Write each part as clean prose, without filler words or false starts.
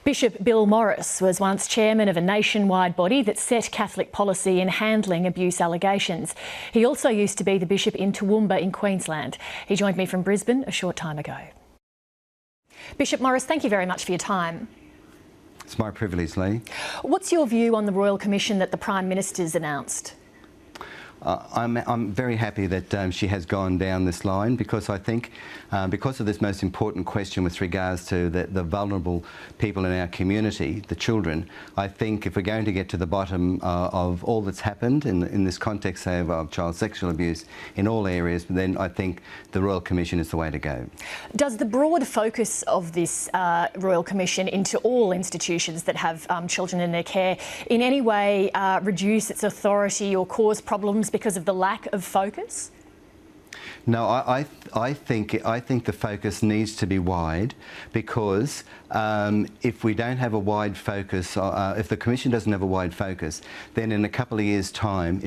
Bishop Bill Morris was once chairman of a nationwide body that set Catholic policy in handling abuse allegations. He also used to be the bishop in Toowoomba in Queensland. He joined me from Brisbane a short time ago. Bishop Morris, thank you very much for your time. It's my privilege, Lee. What's your view on the Royal Commission that the Prime Minister's announced? I'm very happy that she has gone down this line, because I think because of this most important question with regards to the vulnerable people in our community, the children, I think if we're going to get to the bottom of all that's happened in this context, say, of child sexual abuse in all areas, then I think the Royal Commission is the way to go. Does the broad focus of this Royal Commission into all institutions that have children in their care in any way reduce its authority or cause problems because of the lack of focus? No, I think the focus needs to be wide, because if we don't have a wide focus, if the Commission doesn't have a wide focus, then in a couple of years' time,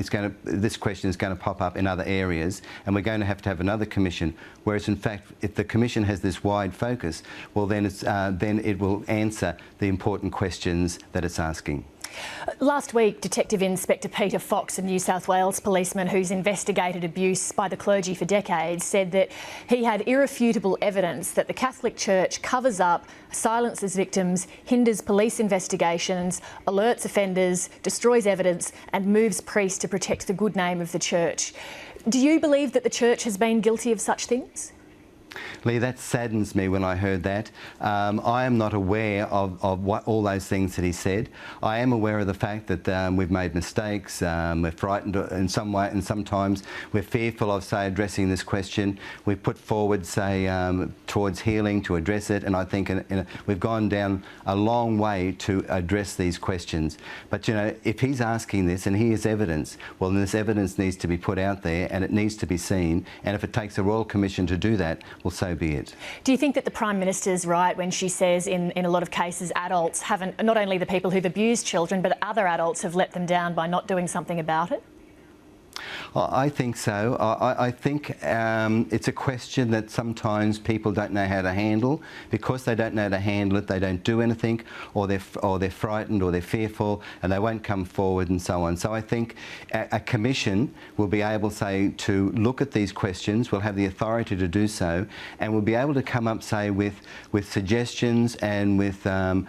this question is going to pop up in other areas, and we're going to have another Commission. Whereas, in fact, if the Commission has this wide focus, well, then it will answer the important questions that it's asking. Last week, Detective Inspector Peter Fox, a New South Wales policeman who's investigated abuse by the clergy for decades, said that he had irrefutable evidence that the Catholic Church covers up, silences victims, hinders police investigations, alerts offenders, destroys evidence and moves priests to protect the good name of the Church. Do you believe that the Church has been guilty of such things? Lee, that saddens me when I heard that. I am not aware of what all those things that he said. I am aware of the fact that we've made mistakes, we're frightened in some way, and sometimes we're fearful of, say, addressing this question. We've put forward, say, towards healing to address it, and I think we've gone down a long way to address these questions. But, you know, if he's asking this and he has evidence, well, then this evidence needs to be put out there and it needs to be seen, and if it takes a Royal Commission to do that, well, so be it. Do you think that the Prime Minister's right when she says in a lot of cases adults haven't, not only the people who've abused children, but other adults have let them down by not doing something about it? I think so. I think it's a question that sometimes people don't know how to handle. Because they don't know how to handle it, they don't do anything, or they're frightened, or they're fearful, and they won't come forward and so on. So I think a commission will be able, say, to look at these questions, will have the authority to do so, and will be able to come up, say, with suggestions and with a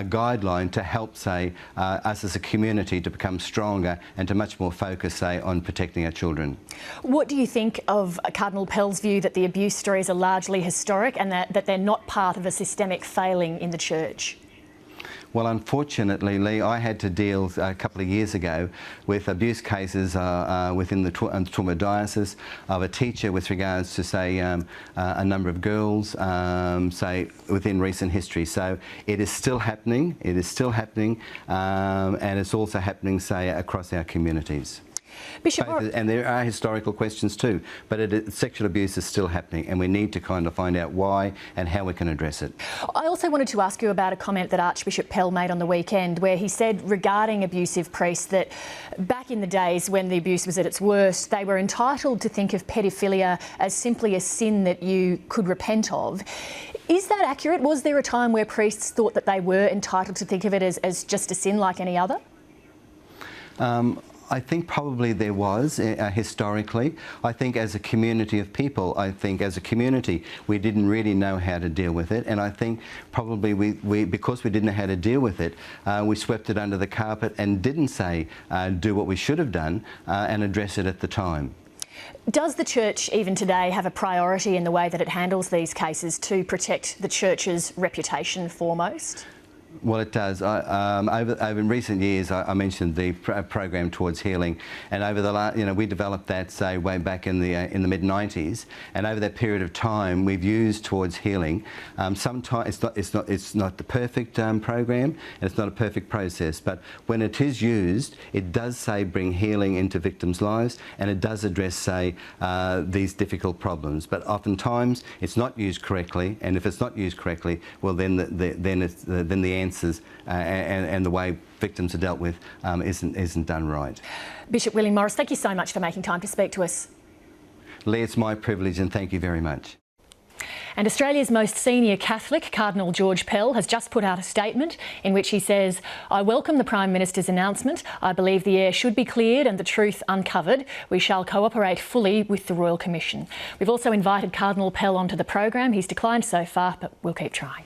guideline to help, say, us as a community to become stronger and to much more focus, say, on protecting our children. What do you think of Cardinal Pell's view that the abuse stories are largely historic and that they're not part of a systemic failing in the Church? Well, unfortunately, Lee, I had to deal a couple of years ago with abuse cases within the Toowoomba Diocese of a teacher with regards to, say, a number of girls, say, within recent history. So it is still happening, and it's also happening, say, across our communities. Bishop, and there are historical questions too, but sexual abuse is still happening, and we need to kind of find out why and how we can address it. I also wanted to ask you about a comment that Archbishop Pell made on the weekend, where he said regarding abusive priests that back in the days when the abuse was at its worst, they were entitled to think of paedophilia as simply a sin that you could repent of. Is that accurate? Was there a time where priests thought that they were entitled to think of it as just a sin like any other? I think probably there was historically. I think as a community of people, as a community, we didn't really know how to deal with it, and I think probably because we didn't know how to deal with it, we swept it under the carpet and didn't say do what we should have done and address it at the time. Does the Church even today have a priority in the way that it handles these cases to protect the Church's reputation foremost? Well, it does. Over recent years, I mentioned the program Towards Healing, and over the last, we developed that, say, way back in the mid-90s, and over that period of time, we've used Towards Healing. Sometimes it's not the perfect program, and it's not a perfect process, but when it is used, it does, say, bring healing into victims' lives, and it does address, say, these difficult problems. But oftentimes, it's not used correctly, and if it's not used correctly, well, then the answers and the way victims are dealt with isn't done right. Bishop William Morris, thank you so much for making time to speak to us. Lee, it's my privilege, and thank you very much. And Australia's most senior Catholic, Cardinal George Pell, has just put out a statement in which he says, "I welcome the Prime Minister's announcement. I believe the air should be cleared and the truth uncovered. We shall cooperate fully with the Royal Commission." We've also invited Cardinal Pell onto the program. He's declined so far, but we'll keep trying.